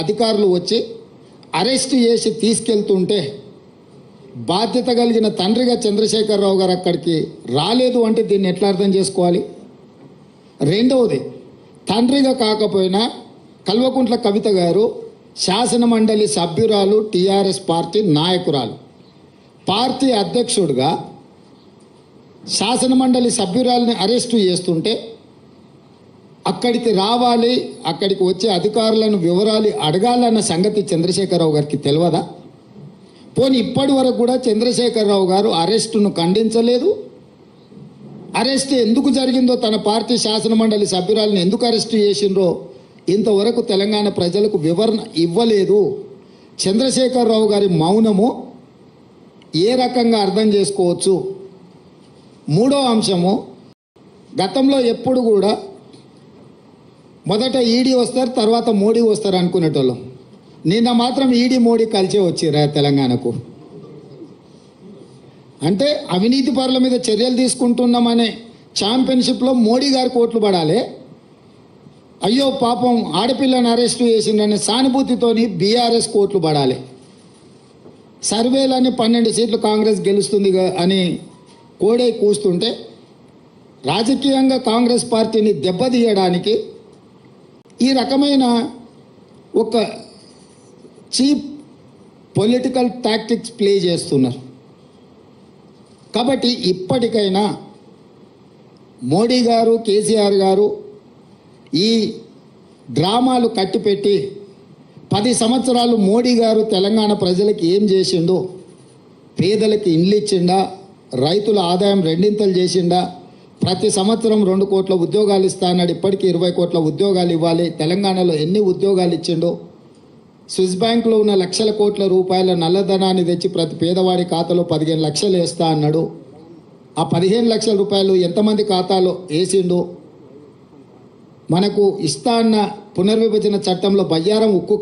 అధికారులు వచ్చి అరెస్ట్ చేసి తీసుకెళ్తుంటే బాధ్యత కలిగిన తండ్రిగా చంద్రశేఖరరావు గారు అక్కడికి రాలేదు అంటే దీన్ని ఎట్లా అర్థం చేసుకోవాలి? రెండవది, తండ్రిగా కాకపోయినా కల్వకుంట్ల కవిత గారు శాసన మండలి సభ్యురాలు, టీఆర్ఎస్ పార్టీ నాయకురాలు, పార్టీ అధ్యక్షుడిగా శాసన మండలి సభ్యురాలని అరెస్టు చేస్తుంటే అక్కడికి రావాలి, అక్కడికి వచ్చే అధికారులను వివరాలు అడగాలన్న సంగతి చంద్రశేఖరరావు గారికి తెలియదా? పోనీ ఇప్పటి వరకు కూడా చంద్రశేఖరరావు గారు అరెస్టును ఖండించలేదు. అరెస్ట్ ఎందుకు జరిగిందో, తన పార్టీ శాసన మండలి సభ్యురాలను ఎందుకు అరెస్టు చేసిండ్రో ఇంతవరకు తెలంగాణ ప్రజలకు వివరణ ఇవ్వలేదు. చంద్రశేఖరరావు గారి మౌనము ఏ రకంగా అర్థం చేసుకోవచ్చు? మూడో అంశము, గతంలో ఎప్పుడు కూడా మొదట ఈడీ వస్తారు, తర్వాత మోడీ వస్తారు అనుకునేటోళ్ళం. నిన్న మాత్రం ఈడీ మోడీ కలిసే వచ్చిరా తెలంగాణకు. అంటే అవినీతి పరుల మీద చర్యలు తీసుకుంటున్నామనే ఛాంపియన్షిప్లో మోడీ గారు కోట్లు పడాలి, అయ్యో పాపం ఆడపిల్లని అరెస్టు చేసిందనే సానుభూతితోని బీఆర్ఎస్ కోట్లు పడాలి. సర్వేలని 12 సీట్లు కాంగ్రెస్ గెలుస్తుంది అని కోడే కూస్తుంటే రాజకీయంగా కాంగ్రెస్ పార్టీని దెబ్బతీయడానికి ఈ రకమైన ఒక చీప్ పొలిటికల్ టాక్టిక్స్ ప్లే చేస్తున్నారు. కాబట్టి ఇప్పటికైనా మోడీ గారు, కేసీఆర్ గారు ఈ డ్రామాలు కట్టిపెట్టి 10 సంవత్సరాలు మోడీ గారు తెలంగాణ ప్రజలకు ఏం చేసిండో, పేదలకు ఇండ్లు ఇచ్చిండా, రైతుల ఆదాయం రెండింతలు చేసిండా, ప్రతి సంవత్సరం 2 కోట్ల ఉద్యోగాలు ఇస్తా అన్నాడు, ఇప్పటికీ 20 కోట్ల ఉద్యోగాలు ఇవ్వాలి, తెలంగాణలో ఎన్ని ఉద్యోగాలు ఇచ్చిండో, స్విస్ బ్యాంకులో ఉన్న లక్షల కోట్ల రూపాయల నల్లధనాన్ని తెచ్చి ప్రతి పేదవాడి ఖాతాలో 15 లక్షలు వేస్తా అన్నాడు. ఆ 15 లక్షల రూపాయలు ఎంతమంది ఖాతాలో వేసిండు? మనకు ఇస్తా అన్న పునర్విభజన చట్టంలో బయ్యారం ఉక్కు